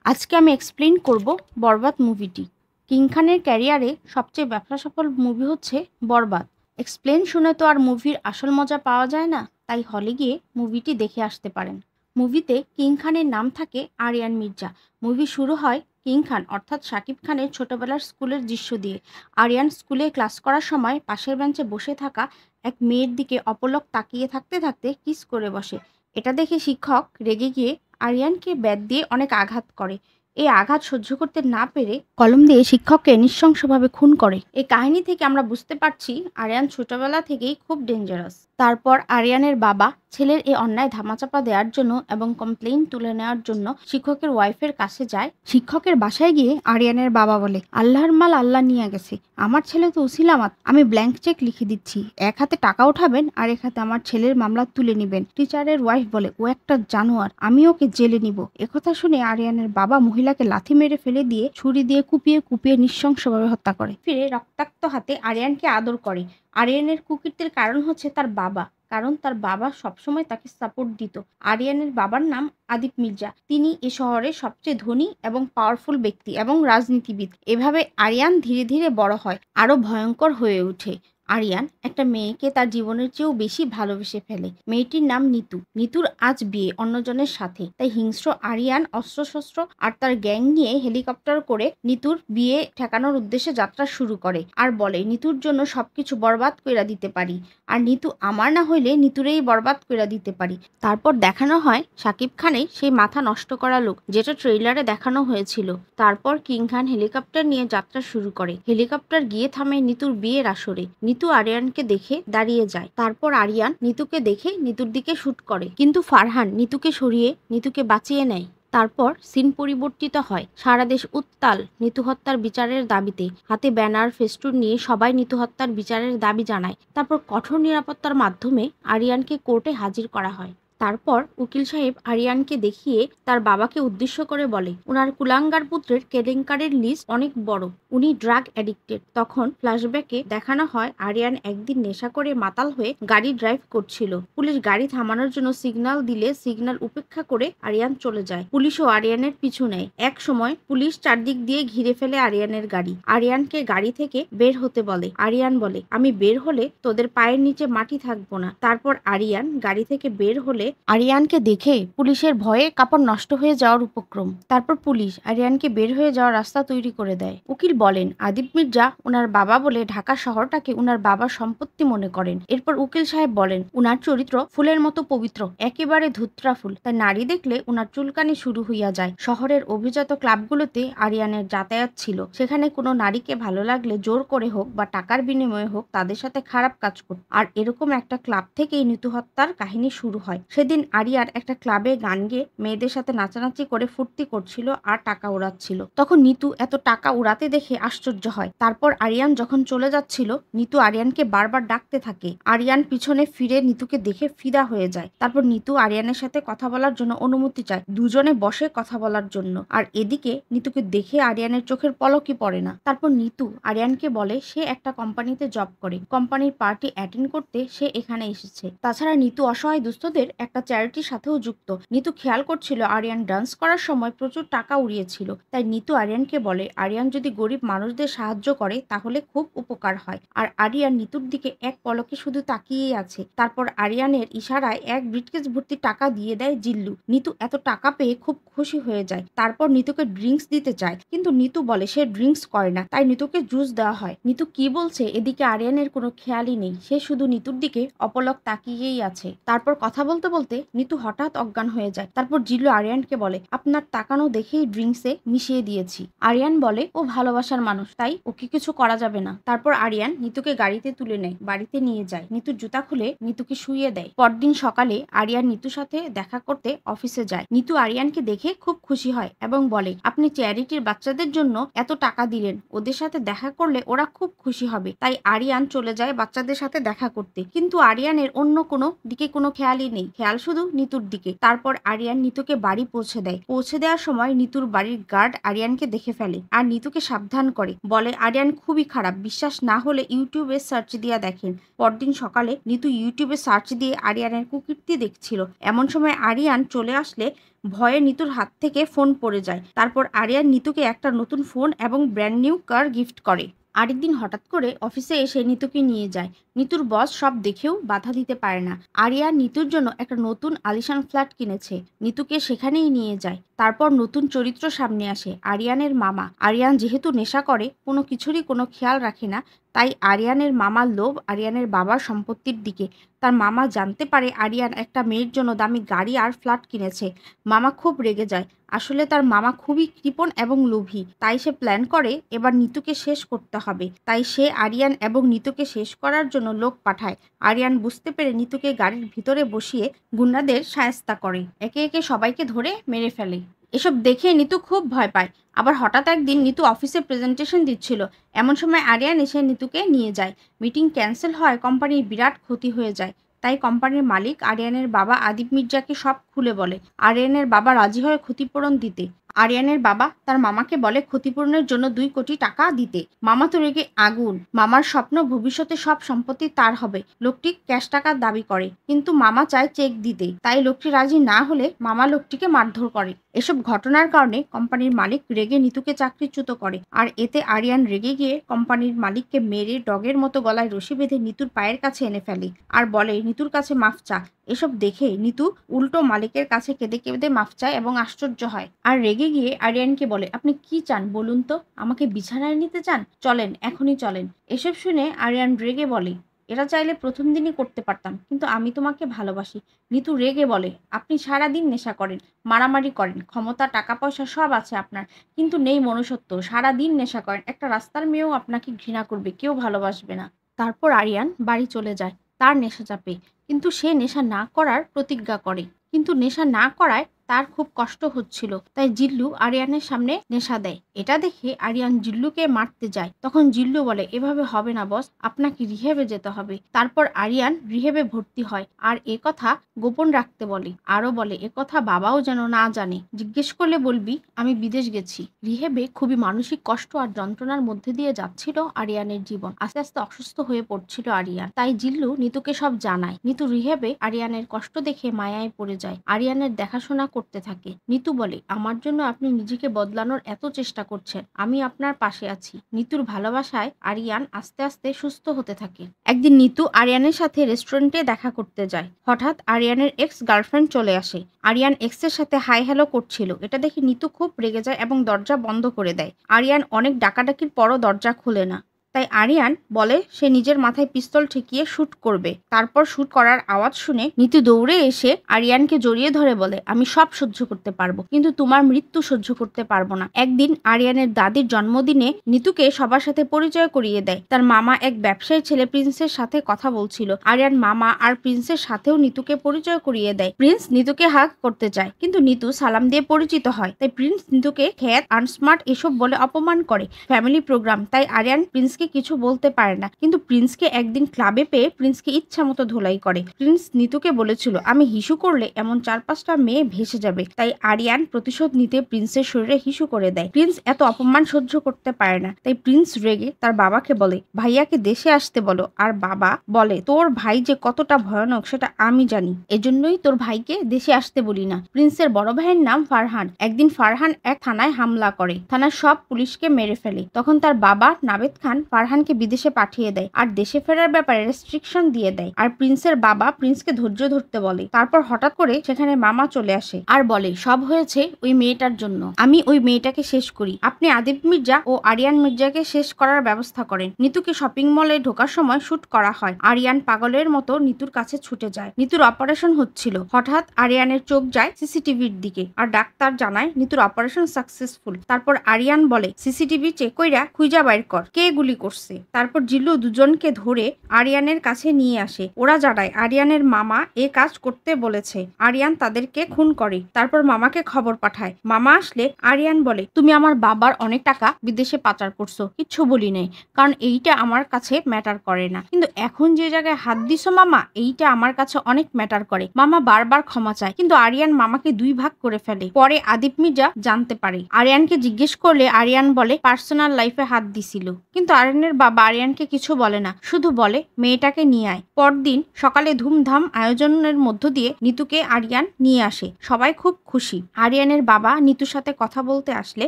আজকে আমি এক্সপ্লেইন করব বরবাদ মুভিটি। কিং খানের ক্যারিয়ারে সবচেয়ে ব্যবসা সফল মুভি হচ্ছে বরবাদ। এক্সপ্লেইন শুনে তো আর মুভির আসল মজা পাওয়া যায় না, তাই হলে গিয়ে মুভিটি দেখে আসতে পারেন। মুভিতে কিং খানের নাম থাকে আরিয়ান মির্জা। মুভি শুরু হয় কিং খান অর্থাৎ শাকিব খানের ছোটবেলার স্কুলের দৃশ্য দিয়ে। আরিয়ান স্কুলে ক্লাস করার সময় পাশের বেঞ্চে বসে থাকা এক মেয়ের দিকে অপলক তাকিয়ে থাকতে থাকতে কিস করে বসে। এটা দেখে শিক্ষক রেগে গিয়ে আরিয়ানকে ব্যাট দিয়ে অনেক আঘাত করে। এই আঘাত সহ্য করতে না পেরে কলম দিয়ে শিক্ষককে নৃশংসভাবে খুন করে। এই কাহিনী থেকে আমরা বুঝতে পারছি আরিয়ান ছোটবেলা থেকেই খুব ডেঞ্জারাস। তারপর আরিয়ানের বাবা ছেলের এই অন্যায় ধামাচাপা দেওয়ার জন্য এবং কমপ্লেইন তুলে নেওয়ার জন্য শিক্ষকের ওয়াইফের কাছে যায়। শিক্ষকের বাসায় গিয়ে আরিয়ানের বাবা বলে, আল্লাহর মাল আল্লাহ নিয়ে গেছে, আমার ছেলে তো উসিলামাত, আমি ব্ল্যাঙ্ক চেক লিখে দিচ্ছি, এক হাতে টাকা উঠাবেন আর এক হাতে আমার ছেলের মামলা তুলে নেবেন। টিচারের ওয়াইফ বলে, ও একটা জানোয়ার, আমি ওকে জেলে নিব। একথা শুনে আরিয়ানের বাবা মহিলাকে লাথি মেরে ফেলে দিয়ে ছুরি দিয়ে কুপিয়ে কুপিয়ে নৃশংসভাবে হত্যা করে। ফিরে রক্তাক্ত হাতে আরিয়ানকে আদর করে। আরিয়ানের কুকীর্তির কারণ হচ্ছে তার বাবা, কারণ তার বাবা সবসময় তাকে সাপোর্ট দিত। আরিয়ানের বাবার নাম আদিপ মির্জা। তিনি এ শহরের সবচেয়ে ধনী এবং পাওয়ারফুল ব্যক্তি এবং রাজনীতিবিদ। এভাবে আরিয়ান ধীরে ধীরে বড় হয়, আরো ভয়ঙ্কর হয়ে ওঠে। আরিয়ান একটা মেয়েকে তার জীবনের চেয়েও বেশি ভালোবেসে ফেলে। মেয়েটির নাম নিতু। নিতুর আজ বিয়ে অন্যজনের সাথে, তাই হিংস্র আরিয়ান অস্ত্রশস্ত্র আর তার গ্যাং নিয়ে হেলিকপ্টার করে নিতুর বিয়ে ঠেকানোর উদ্দেশ্যে যাত্রা শুরু করে আর বলে, নিতুর জন্য সবকিছু বরবাদ কইরা দিতে পারি, আর নিতু আমার না হইলে নিতুরেই বরবাদ কইরা দিতে পারি। তারপর দেখানো হয় শাকিব খানের সেই মাথা নষ্ট করা লোক, যেটা ট্রেইলারে দেখানো হয়েছিল। তারপর কিং খান হেলিকপ্টার নিয়ে যাত্রা শুরু করে। হেলিকপ্টার গিয়ে থামে নিতুর বিয়ের আসরে। নিতু আরিয়ানকে দেখে দাঁড়িয়ে যায়। তারপর আরিয়ান নিতুকে দেখে নিতুর দিকে শুট করে, কিন্তু ফারহান নিতুকে সরিয়ে নিতুকে বাঁচিয়ে নেয়। তারপর সিন পরিবর্তিত হয়। সারা দেশ উত্তাল নিতু হত্যার বিচারের দাবিতে। হাতে ব্যানার ফেস্টুন নিয়ে সবাই নিতু হত্যার বিচারের দাবি জানায়। তারপর কঠোর নিরাপত্তার মাধ্যমে আরিয়ানকে কোর্টে হাজির করা হয়। তারপর উকিল সাহেব আরিয়ানকে দেখিয়ে তার বাবাকে উদ্দেশ্য করে বলে, উনার কুলাঙ্গার পুত্রের কেলেঙ্কারির লিস্ট অনেক বড়, উনি ড্রাগ অ্যাডিক্টেড। তখন ফ্ল্যাশব্যাকে দেখানো হয় আরিয়ান একদিন নেশা করে মাতাল হয়ে গাড়ি ড্রাইভ করছিল। পুলিশ গাড়ি থামানোর জন্য সিগন্যাল দিলে সিগন্যাল উপেক্ষা করে আরিয়ান চলে যায়। পুলিশও আরিয়ানের পিছু নেয়। এক সময় পুলিশ চারদিক দিয়ে ঘিরে ফেলে আরিয়ানের গাড়ি। আরিয়ানকে গাড়ি থেকে বের হতে বলে। আরিয়ান বলে, আমি বের হলে তোদের পায়ের নিচে মাটি থাকবো না। তারপর আরিয়ান গাড়ি থেকে বের হলে আরিয়ানকে দেখে পুলিশের ভয়ে কাপড় নষ্ট হয়ে যাওয়ার উপক্রম। তারপর পুলিশ আরিয়ানকে বের হয়ে যাওয়ার রাস্তা তৈরি করে দেয়। উকিল বলেন, আদিপ মির্জা উনার বাবা বলে ঢাকা শহরটাকে উনার বাবার সম্পত্তি মনে করেন। এরপর উকিল সাহেব বলেন, উনার চরিত্র ফুলের মতো পবিত্র, একেবারে ধুত্রা ফুল, তাই নারী দেখলে উনার চুলকানি শুরু হইয়া যায়। শহরের অভিজাত ক্লাবগুলোতে আরিয়ানের যাতায়াত ছিল। সেখানে কোনো নারীকে ভালো লাগলে জোর করে হোক বা টাকার বিনিময়ে হোক তাদের সাথে খারাপ কাজ করত। আর এরকম একটা ক্লাব থেকেই নিতু হত্যার কাহিনী শুরু হয়। সেদিন আরিয়ান একটা ক্লাবে গান গেয়ে মেয়েদের সাথে নাচানাচি করে ফুর্তি করছিল আর টাকা উড়াচ্ছিল। তখন নিতু এত টাকা উড়াতে দেখে আশ্চর্য হয়। তারপর আরিয়ান যখন চলে যাচ্ছিল, নিতু আরিয়ানকে বারবার ডাকতে থাকে। আরিয়ান পিছনে ফিরে নিতুকে দেখে ফিদা হয়ে যায়। তারপর নিতু আরিয়ানের সাথে কথা বলার জন্য অনুমতি চায়, দুজনে বসে কথা বলার জন্য। আর এদিকে নিতুকে দেখে আরিয়ানের চোখের পলকই পড়ে না। তারপর নিতু আরিয়ানকে বলে সে একটা কোম্পানিতে জব করে, কোম্পানির পার্টি অ্যাটেন্ড করতে সে এখানে এসেছে। তাছাড়া নিতু অসহায় দুস্থদের একটা চ্যারিটির সাথেও যুক্ত। নিতু খেয়াল করছিল আরিয়ান ডান্স করার সময় প্রচুর টাকা উড়িয়েছিল, তাই নিতু আরিয়ানকে বলে আরিয়ান যদি গরিব মানুষদের সাহায্য করে তাহলে খুব উপকার হয়। আর আরিয়ান নিতুর দিকে এক পলকে শুধু তাকিয়েই আছে। তারপর আরিয়ানের ইশারায় এক ব্রিটকেস ভর্তি টাকা দিয়ে দেয় জিল্লু। নিতু এত টাকা পেয়ে খুব খুশি হয়ে যায়। তারপর নিতুকে ড্রিঙ্কস দিতে চায়, কিন্তু নিতু বলে সে ড্রিঙ্কস করে না, তাই নিতুকে জুস দেওয়া হয়। নিতু কি বলছে এদিকে আরিয়ানের কোনো খেয়ালই নেই, সে শুধু নিতুর দিকে অপলক তাকিয়েই আছে। তারপর কথা বলতে বলতে নিতু হঠাৎ অজ্ঞান হয়ে যায়। তারপর জিল্লু আরিয়ানকে বলে, আপনার তাকানো দেখেই ড্রিঙ্কসে মিশিয়ে দিয়েছি। আরিয়ান বলে ও ভালোবাসার মানুষ, তাই ওকে কিছু করা যাবে না। তারপর আরিয়ান নিতুকে গাড়িতে তুলে নেয়, বাড়িতে নিয়ে যায়। নিতুর জুতা খুলে নিতুকে শুইয়ে দেয়। পরদিন সকালে আরিয়ান নিতুর সাথে দেখা করতে অফিসে যায়। নিতু আরিয়ানকে দেখে খুব খুশি হয় এবং বলে, আপনি চ্যারিটির বাচ্চাদের জন্য এত টাকা দিলেন, ওদের সাথে দেখা করলে ওরা খুব খুশি হবে। তাই আরিয়ান চলে যায় বাচ্চাদের সাথে দেখা করতে, কিন্তু আরিয়ানের অন্য কোনো দিকে কোনো খেয়ালই নেই, খেয়াল শুধু নিতুর দিকে। তারপর আরিয়ান নিতুকে বাড়ি পৌঁছে দেয়। পৌঁছে দেওয়ার সময় নিতুর বাড়ির গার্ড আরিয়ানকে দেখে ফেলে আর নিতুকে সাবধান করে, বলে আরিয়ান খুবই খারাপ, বিশ্বাস না হলে ইউটিউবে সার্চ দিয়া দেখেন। পরদিন সকালে নিতু ইউটিউবে সার্চ দিয়ে আরিয়ানের কুকীর্তি দেখছিল। এমন সময় আরিয়ান চলে আসলে ভয়ে নিতুর হাত থেকে ফোন পড়ে যায়। তারপর আরিয়ান নিতুকে একটা নতুন ফোন এবং ব্র্যান্ড নিউ কার গিফট করে। আরেকদিন হঠাৎ করে অফিসে এসে নিতুকে নিয়ে যায়। নিতুর বস সব দেখেও বাধা দিতে পারে না। আরিয়ান নিতুর জন্য একটা নতুন আলিশান ফ্ল্যাট কিনেছে। নিতুকে সেখানেই নিয়ে যায়। তারপর নতুন চরিত্র সামনে আসে, আরিয়ানের মামা। আরিয়ান যেহেতু নেশা করে, কোনো কিছুরই কোনো খেয়াল রাখে না, তাই আরিয়ানের মামার লোভ আরিয়ানের বাবার সম্পত্তির দিকে। তার মামা জানতে পারে আরিয়ান একটা মেয়ের জন্য দামি গাড়ি আর ফ্ল্যাট কিনেছে। মামা খুব রেগে যায়। আসলে তার মামা খুবই কৃপণ এবং লোভী। তাই সে প্ল্যান করে এবার নিতুকে শেষ করতে হবে। তাই সে আরিয়ান এবং নিতুকে শেষ করার জন্য লোক পাঠায়। আরিয়ান বুঝতে পেরে নিতুকে গাড়ির ভিতরে বসিয়ে গুন্ডাদের শায়েস্তা করে, একে একে সবাইকে ধরে মেরে ফেলে। এসব দেখে নিতু খুব ভয় পায়। আবার হঠাৎ একদিন নিতু অফিসে প্রেজেন্টেশন দিচ্ছিল। এমন সময় আরিয়ান এসে নিতুকে নিয়ে যায়। মিটিং ক্যান্সেল হয়, কোম্পানির বিরাট ক্ষতি হয়ে যায়। তাই কোম্পানির মালিক আরিয়ানের বাবা আদিব মির্জাকে সব খুলে বলে। আরিয়ানের বাবা রাজি হয় ক্ষতিপূরণ দিতে। আরিয়ানের বাবা তার মামাকে বলে ক্ষতিপূরণের জন্য 2 কোটি টাকা দিতে। মামা তো রেগে আগুন। মামার স্বপ্ন ভবিষ্যতে সব সম্পত্তি তার হবে। লোকটি ক্যাশ টাকার দাবি করে, কিন্তু মামা চায় চেক দিতে। তাই লোকটি রাজি না হলে মামা লোকটিকে মারধর করে। এসব ঘটনার কারণে কোম্পানির মালিক রেগে নিতুকে চাকরিচ্যুত করে। আর এতে আরিয়ান রেগে গিয়ে কোম্পানির মালিককে মেরে ডগের মতো গলায় রশি বেঁধে নিতুর পায়ের কাছে এনে ফেলে আর বলে নিতুর কাছে মাফ চা। এসব দেখে নিতু উল্টো মালিকের কাছে কেঁদে কেঁদে মাফ চায় এবং আশ্চর্য হয়। আর রেগে গিয়ে আরিয়ানকে বলে, আপনি কি চান বলুন তো? আমাকে বিছানায় নিতে চান? চলেন, এখনই চলেন। এসব শুনে আরিয়ান রেগে বলে, এটা চাইলে প্রথম দিনই করতে পারতাম, কিন্তু আমি তোমাকে ভালোবাসি। নিতু রেগে বলে, আপনি সারাদিন নেশা করেন, মারামারি করেন, ক্ষমতা টাকা পয়সা সব আছে আপনার, কিন্তু নেই মনুষ্যত্ব। সারাদিন নেশা করেন, একটা রাস্তার মেয়েও আপনাকে ঘৃণা করবে, কেউ ভালোবাসবে না। তারপর আরিয়ান বাড়ি চলে যায় তার নেশা চাপে। কিন্তু সে নেশা না করার প্রতিজ্ঞা করে। কিন্তু নেশা না করায় তার খুব কষ্ট হচ্ছিল। তাই জিল্লু আরিয়ানের সামনে নেশা দেয়। এটা দেখে আরিয়ান জিল্লুকে মারতে যায়। তখন জিল্লু বলে, এভাবে হবে না বস, আপনাকে রিহেবে যেতে হবে। তারপর আরিয়ান রিহেবে ভর্তি হয় আর এ কথা গোপন রাখতে বলে। আরো বলে, এ কথা বাবাও যেন না জানে। জিজ্ঞেস করলে বলবি আমি বিদেশ গেছি। রিহেবে খুবই মানসিক কষ্ট আর যন্ত্রণার মধ্যে দিয়ে যাচ্ছিল আরিয়ানের জীবন। আস্তে আস্তে অসুস্থ হয়ে পড়ছিল আরিয়ান। তাই জিল্লু নিতুকে সব জানায়। নিতু রিহেবে আরিয়ানের কষ্ট দেখে মায়ায় পড়ে যায়। আরিয়ানের দেখাশোনা করতে থাকে। নিতু বলে, আমার জন্য আপনি নিজেকে বদলানোর এত চেষ্টা করছেন, আমি আপনার পাশে আছি। নিতুর ভালোবাসায় আরিয়ান আস্তে আস্তে সুস্থ হতে থাকে। একদিন নিতু আরিয়ানের সাথে রেস্টুরেন্টে দেখা করতে যায়। হঠাৎ আরিয়ানের এক্স গার্লফ্রেন্ড চলে আসে। আরিয়ান এক্সের সাথে হাই হ্যালো করছিল। এটা দেখে নিতু খুব রেগে যায় এবং দরজা বন্ধ করে দেয়। আরিয়ান অনেক ডাকাডাকির পরও দরজা খুলে না। তাই আরিয়ান বলে সে নিজের মাথায় পিস্তল ঠেকিয়ে শুট করবে। তারপর শুট করার আওয়াজ শুনে নিতু দৌড়ে এসে আরিয়ানকে জড়িয়ে ধরে বলে, আমি সব সহ্য করতে পারবো, কিন্তু তোমার মৃত্যু সহ্য করতে পারবো না। একদিন আরিয়ানের দাদির জন্মদিনে নিতুকে সবার সাথে পরিচয় করিয়ে দেয়। তার মামা এক ব্যবসায়ী ছেলে প্রিন্সের সাথে কথা বলছিল। আরিয়ান মামা আর প্রিন্সের সাথেও নিতুকে পরিচয় করিয়ে দেয়। প্রিন্স নিতুকে হাগ করতে চায়, কিন্তু নিতু সালাম দিয়ে পরিচিত হয়। তাই প্রিন্স নিতুকে খ্যাত, আনস্মার্ট এসব বলে অপমান করে। ফ্যামিলি প্রোগ্রাম, তাই আরিয়ান প্রিন্সকে কিছু বলতে পারে না। কিন্তু প্রিন্সকে একদিন ক্লাবে পেয়ে প্রিন্সকে ইচ্ছা মতো ধোলাই করে। প্রিন্স নিতুকে বলেছিল, আমি হিসু করলে এমন 4-5টা মেয়ে ভেসে যাবে। তাই আরিয়ান প্রতিশোধ নিতে প্রিন্সের শরীরে হিসু করে দেয়। প্রিন্স এত অপমান সহ্য করতে পারে না। তাই প্রিন্স রেগে তার বাবাকে বলে, ভাইয়াকে দেশে আসতে বলো। আর বাবা বলে, তোর ভাই যে কতটা ভয়ানক সেটা আমি জানি, এজন্যই তোর ভাইকে দেশে আসতে বলি না। প্রিন্সের বড় ভাইয়ের নাম ফারহান। একদিন ফারহান এক থানায় হামলা করে। থানার সব পুলিশকে মেরে ফেলে। তখন তার বাবা নাবেদ খান ফারহানকে বিদেশে পাঠিয়ে দেয় আর দেশে ফেরার ব্যাপারে রেস্ট্রিকশন দিয়ে দেয়। আর প্রিন্সের বাবা প্রিন্সকে ধৈর্য ধরতে বলে। তারপর হঠাৎ করে সেখানে মামা চলে আসে আর বলে, সব হয়েছে ওই মেয়েটার জন্য। আমি ওই মেয়েটাকে শেষ করি। আপনি আদিব মির্জা ও আরিয়ান মির্জাকে শেষ করার ব্যবস্থা করেন। নিতুকে শপিং মলে ঢোকার সময় শুট করা হয়। আরিয়ান পাগলের মতো নিতুর কাছে ছুটে যায়। নিতুর অপারেশন হচ্ছিল। হঠাৎ আরিয়ানের চোখ যায় সিসিটিভির দিকে আর ডাক্তার জানায় নিতুর অপারেশন সাকসেসফুল। তারপর আরিয়ান বলে, সিসিটিভি চেক কইরা খুঁজা বাইর কর কে গুলি করছে। তারপর জিল্লু দুজনকে ধরে আরিয়ানের কাছে নিয়ে আসে। ওরা জানায় আরিয়ানের মামা এ কাজ করতে বলেছে। আরিয়ান তাদেরকে খুন করে। তারপর মামাকে খবর পাঠায়। মামা আসলে আরিয়ান বলে, তুমি আমার বাবার অনেক টাকা বিদেশে পাচার করছো, কিচ্ছু বলি নাই, কারণ এইটা আমার কাছে ম্যাটার করে না। কিন্তু এখন যে জায়গায় হাত দিছো মামা, এইটা আমার কাছে অনেক ম্যাটার করে। মামা বারবার ক্ষমা চায়, কিন্তু আরিয়ান মামাকে 2 ভাগ করে ফেলে। পরে আদিব মির্জা জানতে পারে। আরিয়ানকে জিজ্ঞেস করলে আরিয়ান বলে পার্সোনাল লাইফে হাত দিছিল, কিন্তু আর আরিয়ানের বাবা আরিয়ানকে কিছু বলে না, শুধু বলে মেয়েটাকে নিয়ে আয়। পরদিন সকালে ধুমধাম আয়োজনের মধ্য দিয়ে নিতুকে আরিয়ান নিয়ে আসে। সবাই খুব খুশি। আরিয়ানের বাবা নিতুর সাথে কথা বলতে আসলে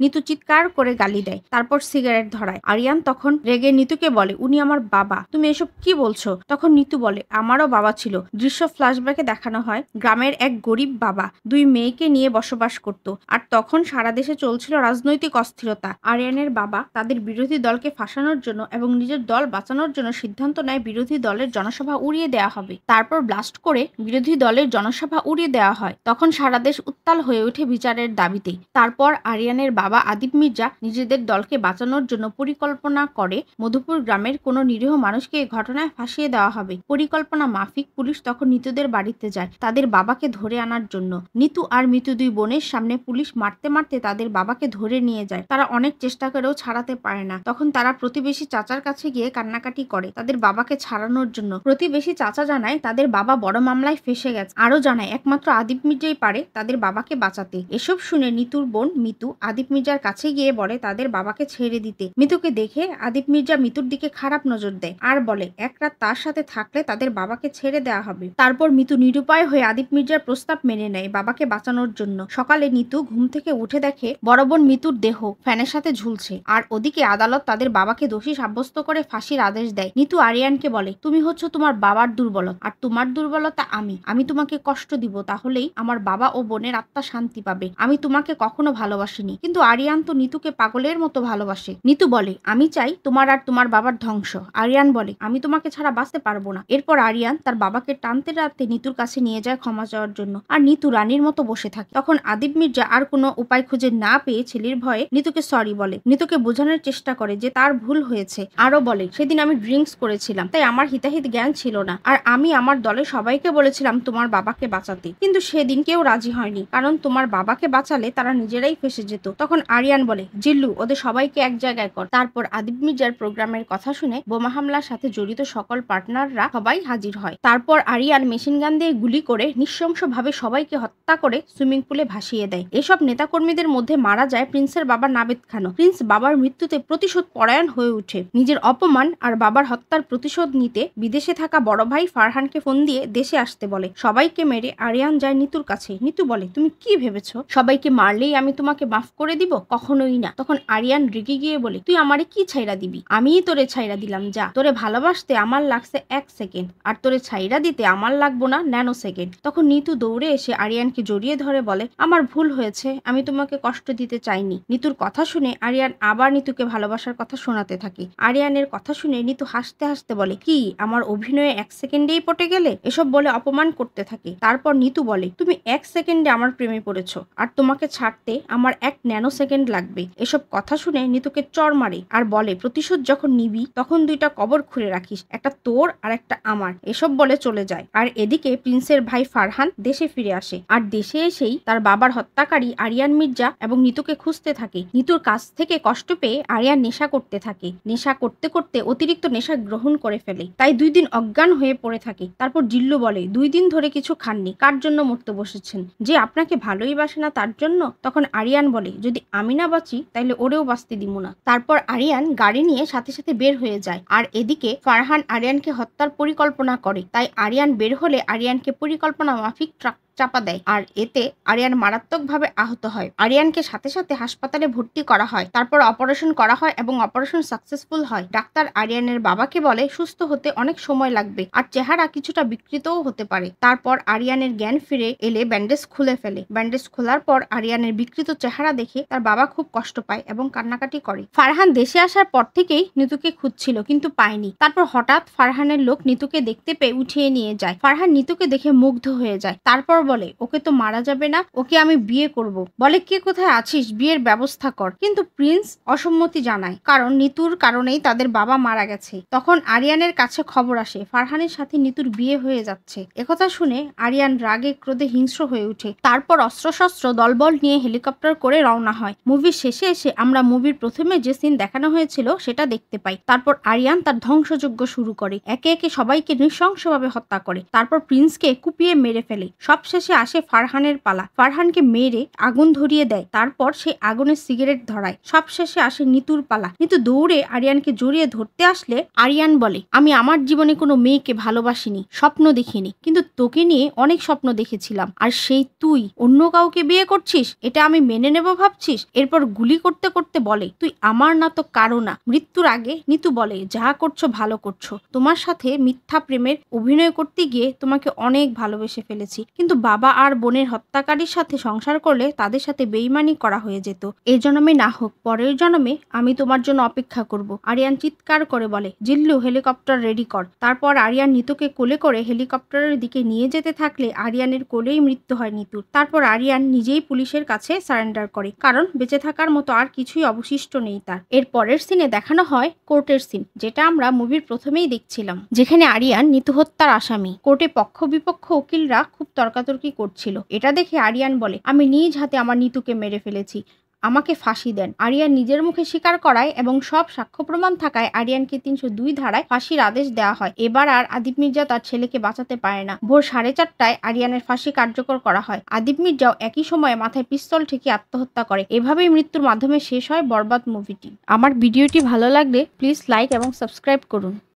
নিতু চিৎকার করে গালি দেয়, তারপর সিগারেট ধরায়। আরিয়ান তখন রেগে নিতুকে বলে, উনি আমার বাবা, তুমি এসব কি বলছো? তখন নিতু বলে, আমারও বাবা ছিল। দৃশ্য ফ্ল্যাশব্যাকে দেখানো হয় গ্রামের এক গরিব বাবা 2 মেয়েকে নিয়ে বসবাস করত, আর তখন সারা দেশে চলছিল রাজনৈতিক অস্থিরতা। আরিয়ানের বাবা তাদের বিরোধী দলকে ফাঁসানোর জন্য এবং নিজের দল বাঁচানোর জন্য সিদ্ধান্ত নেয় বিরোধী দলের জনসভা উড়িয়ে দেওয়া হবে। তারপর ব্লাস্ট করে বিরোধী দলের জনসভা উড়িয়ে দেওয়া হয়। তখন সারা দেশ উত্তাল হয়ে ওঠে বিচারের দাবিতে। তারপর আরিয়ানের বাবা আদিপ মির্জা নিজেদের দলকে বাঁচানোর জন্য পরিকল্পনা করে মধুপুর গ্রামের কোনো নিরীহ মানুষকে এই ঘটনায় ফাঁসিয়ে দেওয়া হবে। পরিকল্পনা মাফিক পুলিশ তখন নিতুদের বাড়িতে যায় তাদের বাবাকে ধরে আনার জন্য। নিতু আর মৃত্যু 2 বোনের সামনে পুলিশ মারতে মারতে তাদের বাবাকে ধরে নিয়ে যায়। তারা অনেক চেষ্টা করেও ছাড়াতে পারে না। তখন তারা প্রতিবেশী চাচার কাছে গিয়ে কান্নাকাটি করে তাদের বাবাকে ছাড়ানোর জন্য। প্রতিবেশী চাচা জানায় তাদের বাবা বড় মামলায় ফেসে গেছে। আরো জানায় একমাত্র আদিপ মির্জাই পারে তাদের বাবাকে বাঁচাতে। এসব শুনে নিতুর বোন মিতু আদিপ মির্জার কাছে গিয়ে বলে তাদের বাবাকে ছেড়ে দিতে। মিতুকে দেখে আদিপ মির্জা মিতুর দিকে খারাপ নজর দেয় আর বলে এক রাত তার সাথে থাকলে তাদের বাবাকে ছেড়ে দেওয়া হবে। তারপর মিতু নিরুপায় হয়ে আদিপ মির্জার প্রস্তাব মেনে নেয় বাবাকে বাঁচানোর জন্য। সকালে নিতু ঘুম থেকে উঠে দেখে বড় বোন মিতুর দেহ ফ্যানের সাথে ঝুলছে, আর ওদিকে আদালত তাদের বাবাকে দোষী সাব্যস্ত করে ফাঁসির আদেশ দেয়। নিতু আরিয়ানকে বলে, তুমি হচ্ছ তোমার বাবার দুর্বলতা, আর তোমার দুর্বলতা আমি তোমাকে কষ্ট দিব, তাহলেই আমার বাবা ও বোনের আত্মা শান্তি পাবে। আমি তোমাকে কখনো ভালোবাসিনি, কিন্তু আরিয়ান তো নিতুকে পাগলের মতো ভালোবাসে। নিতু বলে, আমি চাই তোমার আর তোমার বাবার ধ্বংস। আরিয়ান বলে, আমি তোমাকে ছাড়া বাঁচতে পারবো না। এরপর আরিয়ান তার বাবাকে টানতে টানতে নিতুর কাছে নিয়ে যায় ক্ষমা চাওয়ার জন্য, আর নিতু রানীর মতো বসে থাকে। তখন আদিপ মির্জা আর কোনো উপায় খুঁজে না পেয়ে ছেলের ভয়ে নিতুকে সরি বলে। নিতুকে বোঝানোর চেষ্টা করে যে তার ভুল হয়েছে। আরো বলে, সেদিন আমি ড্রিঙ্কস করেছিলাম, তাই আমার হিতাহিত জ্ঞান ছিল না, আর আমি আমার দলের সবাইকে বলেছিলাম তোমার বাবাকে বাঁচাতে, কিন্তু সেদিন কেউ রাজি হয়নি, কারণ তোমার বাবাকে বাঁচালে তারা নিজেরাই ফেসে যেত। তখন আরিয়ান বলে, জিল্লু ওদের সবাইকে এক জায়গায় কর। তারপর আদিপ মির্জার প্রোগ্রামের কথা শুনে বোমা হামলার সাথে জড়িত সকল পার্টনাররা সবাই হাজির হয়। তারপর আরিয়ান মেশিন গান দিয়ে গুলি করে নৃশংসভাবে সবাইকে হত্যা করে সুইমিং পুলে ভাসিয়ে দেয়। এসব নেতাকর্মীদের মধ্যে মারা যায় প্রিন্সের বাবা নাবেদ খানও। প্রিন্স বাবার মৃত্যুতে প্রতিশোধ পরায়ণ হয়ে ওঠে। নিজের অপমান আর বাবার হত্যার প্রতিশোধ নিতে বিদেশে থাকা বড় ভাই ফারহানকে ফোন দিয়ে দেশে আসতে বলে। সবাইকে মেরে আরিয়ান যায় নিতুর কাছে। নিতু বলে, তুমি কি ভেবেছো সবাইকে মারলেই আমি তোমাকে মাফ করে দিব? কখনোই না। তখন আরিয়ান রেগে গিয়ে বলে, তুই আমারে কি ছাইরা দিবি? আমিই তোরে ছাইরা দিলাম, যা। তোরে ভালোবাসতে আমার লাগছে 1 সেকেন্ড, আর তোরে ছাইরা দিতে আমার লাগবো না ন্যানো সেকেন্ড। তখন নিতু দৌড়ে এসে আরিয়ানকে জড়িয়ে ধরে বলে, আমার ভুল হয়েছে, আমি তোমাকে কষ্ট দিতে চাইনি। নিতুর কথা শুনে আরিয়ান আবার নিতুকে ভালোবাসার কথা শোনাতে থাকে। আরিয়ানের কথা শুনে নিতু হাসতে হাসতে বলে, কি আমার অভিনয়ে 1 সেকেন্ডেই পটে গেলে? এসব বলে অপমান করতে থাকে। তারপর নিতু বলে, তুমি 1 সেকেন্ডে আমার প্রেমে পড়েছো, আর তোমাকে ছাড়তে আমার 1 ন্যানো সেকেন্ড লাগবে। এসব কথা শুনে নিতুকে চড় মারে আর বলে, প্রতিশোধ যখন নিবি তখন 2টা কবর খুঁড়ে রাখিস, একটা তোর আর একটা আমার। এসব বলে চলে যায়। আর এদিকে প্রিন্সের ভাই ফারহান দেশে ফিরে আসে, আর দেশে এসেই তার বাবার হত্যাকারী আরিয়ান মির্জা এবং নিতুকে খুঁজতে থাকে। নিতুর কাছ থেকে কষ্ট পেয়ে আরিয়ান নেশা করতে থাকে। নেশা করতে করতে অতিরিক্ত নেশা গ্রহণ করে ফেলে, তাই 2 দিন অজ্ঞান হয়ে পড়ে থাকে। তারপর জিল্লু বলে, 2 দিন ধরে কিছু খাননি, কার জন্য মরতে বসেছেন? যে আপনাকে ভালোই বাসে না তার জন্য? তখন আরিয়ান বলে, যদি আমি না বাঁচি তাইলে ওরেও বাঁচতে দিব না। তারপর আরিয়ান গাড়ি নিয়ে সাথে সাথে বের হয়ে যায়। আর এদিকে ফারহান আরিয়ানকে হত্যার পরিকল্পনা করে, তাই আরিয়ান বের হলে আরিয়ানকে পরিকল্পনা মাফিক ট্রাক চাপা দেয়, আর এতে আরিয়ান মারাত্মকভাবে আহত হয়। আরিয়ানকে সাথে সাথে হাসপাতালে ভর্তি করা হয়। তারপর অপারেশন করা হয় এবং অপারেশন সাকসেসফুল হয়। ডাক্তার আরিয়ানের বাবাকে বলে, সুস্থ হতে অনেক সময় লাগবে আর চেহারা কিছুটা বিকৃতও হতে পারে। তারপর আরিয়ানের জ্ঞান ফিরে এলে ব্যান্ডেজ খুলে ফেলে। ব্যান্ডেজ খোলার পর আরিয়ানের বিকৃত চেহারা দেখে তার বাবা খুব কষ্ট পায় এবং কান্নাকাটি করে। ফারহান দেশে আসার পর থেকেই নিতুকে খুঁজছিল, কিন্তু পায়নি। তারপর হঠাৎ ফারহানের লোক নিতুকে দেখতে পেয়ে উঠিয়ে নিয়ে যায়। ফারহান নিতুকে দেখে মুগ্ধ হয়ে যায়। তারপর বলে, ওকে তো মারা যাবে না, ওকে আমি বিয়ে করব। বলে, কে কোথায় আছিস, বিয়ের ব্যবস্থা কর। কিন্তু প্রিন্স অসম্মতি জানায়, কারণ নিতুর কারণেই তাদের বাবা মারা গেছে। তখন আরিয়ানের কাছে খবর আসে ফারহানের সাথে নিতুর বিয়ে হয়ে যাচ্ছে। একথা শুনে আরিয়ান রাগে ক্রোধে হিংস্র হয়ে ওঠে। তারপর অস্ত্রশস্ত্র দলবল নিয়ে হেলিকপ্টার করে রওনা হয়। মুভির শেষে এসে আমরা মুভির প্রথমে যে সিন দেখানো হয়েছিল সেটা দেখতে পাই। তারপর আরিয়ান তার ধ্বংসযজ্ঞ শুরু করে, একে একে সবাইকে নৃশংসভাবে হত্যা করে। তারপর প্রিন্সকে কুপিয়ে মেরে ফেলে। সবশেষে সবশেষে আসে ফারহানের পালা। ফারহানকে মেরে আগুন ধরিয়ে দেয়, তারপর সে আগুনে সিগারেট ধরায়। সবশেষে আসে নিতুর পালা। নিতু দৌড়ে আরিয়ানকে জড়িয়ে ধরতে আসলে আরিয়ান বলে, আমি আমার জীবনে কোনো মেয়েকে ভালোবাসিনি, স্বপ্ন দেখিনি, কিন্তু তোকে নিয়ে অনেক স্বপ্ন দেখেছিলাম, আর সেই তুই অন্য কাউকে বিয়ে করছিস, এটা আমি মেনে নেব ভাবছিস? এরপর গুলি করতে করতে বলে, তুই আমার না তো কারো না। মৃত্যুর আগে নিতু বলে, যা করছো ভালো করছো, তোমার সাথে মিথ্যা প্রেমের অভিনয় করতে গিয়ে তোমাকে অনেক ভালোবেসে ফেলেছি, কিন্তু বাবা আর বোনের হত্যাকারীর সাথে সংসার করলে তাদের সাথে বেইমানি করা হয়ে যেত। এই জন্মে না হোক, পরের জন্মে আমি তোমার জন্য অপেক্ষা করব। আরিয়ান চিৎকার করে বলে, জিল্লু হেলিকপ্টার রেডি কর। তারপর আরিয়ান নিতুকে কোলে করে হেলিকপ্টারের দিকে নিয়ে যেতে থাকলে আরিয়ানের কোলেই মৃত্যু হয় নিতুর। তারপর আরিয়ান নিজেই পুলিশের কাছে সারেন্ডার করে, কারণ বেঁচে থাকার মতো আর কিছুই অবশিষ্ট নেই তার। এর পরের সিনে দেখানো হয় কোর্টের সিন, যেটা আমরা মুভির প্রথমেই দেখছিলাম, যেখানে আরিয়ান নিতু হত্যার আসামি। কোর্টে পক্ষ বিপক্ষ উকিলরা খুব তর্কাতর্কি করছিল। এটা দেখে আরিয়ান বলে, আমি নিজ হাতে আমার নিতুকে মেরে ফেলেছি, আমাকে ফাঁসি দেন। আরিয়ান নিজের মুখে স্বীকার করায় এবং সব সাক্ষ্য প্রমাণ থাকায় আরিয়ানকে 302 ধারায় ফাঁসির আদেশ দেওয়া হয়। এবার আর আদিব মির্জা তার ছেলেকে বাঁচাতে পারে না। ভোর 4:30টায় আরিয়ানের ফাঁসি কার্যকর করা হয়। আদিব মির্জাও একই সময়ে মাথায় পিস্তল ঠেকিয়ে আত্মহত্যা করে। এভাবেই মৃত্যুর মাধ্যমে শেষ হয় বরবাদ মুভিটি। আমার ভিডিওটি ভালো লাগলে প্লিজ লাইক এবং সাবস্ক্রাইব করুন।